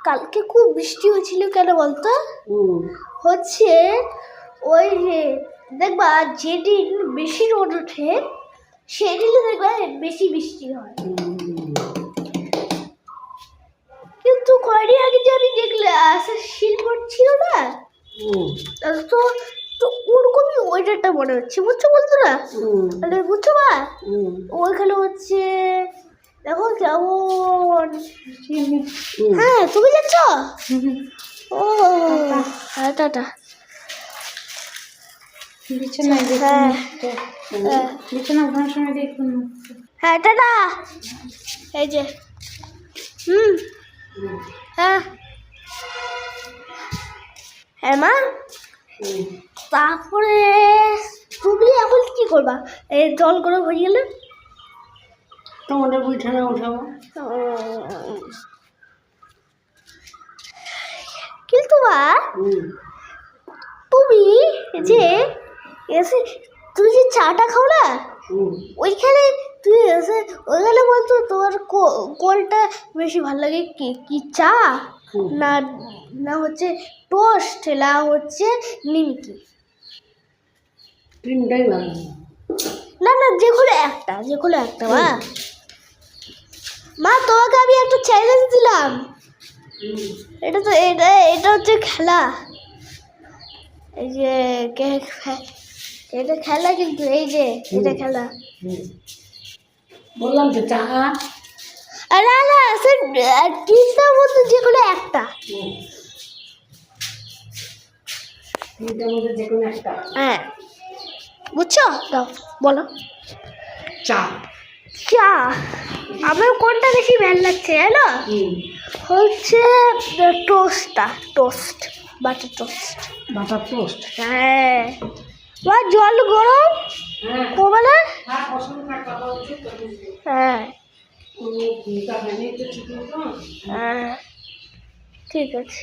কালকে খুব বৃষ্টি হয়েছিল কেন বলতো? হচ্ছে ওই যে দেখবা যেদিন বেশি রোদ ওঠে সেদিনে দেখবা বেশি বৃষ্টি হয়। কিন্তু কয়দিন আগে যে আমি দেখলে শীত পড়ছিল না, তো তো ওরকমই ওয়েদারটা মনে হচ্ছে, বুঝছো বলতো না? তাহলে বুঝছো না ওইখানে হচ্ছে দেখো কেমন। হ্যাঁ তুমি যাচ্ছ? ও হ্যাঁ টাটা। হ্যাঁ টাটা। এই যে হ্যাঁ হ্যাঁ মা, তারপরে তুমি এখন কি করবা? এই জল গরম হয়ে গেলে তোমাদের বিছানা উঠাবো। কিন্তু মা তুমি যে এসে তুমি যে চাটা খাও না, ওইখানে তুই এসে ওইখানে বলতো তোমার কোনটা বেশি ভালো লাগে? কি কি চা না না হচ্ছে টোস্ট না হচ্ছে নিমকি? তিনটাই ভালো। না না যেগুলো একটা মা। মা তোমাকে আমি একটা চ্যালেঞ্জ দিলাম, এটা তো এটা হচ্ছে খেলা, এই যে এটা খেলা, কিন্তু এই যে এটা খেলা বললাম তো চা না না তিনটার মধ্যে যেগুলো একটা। তিনটার মধ্যে যে কোনো একটা। হ্যাঁ বুঝছো? দাও বলো। চা। চা আমার কোনটা বেশি ভালো লাগছে জানো? হচ্ছে toast, butter toast. Butter toast? হ্যাঁ বা জল গরম করবে না? হ্যাঁ হ্যাঁ ঠিক আছে।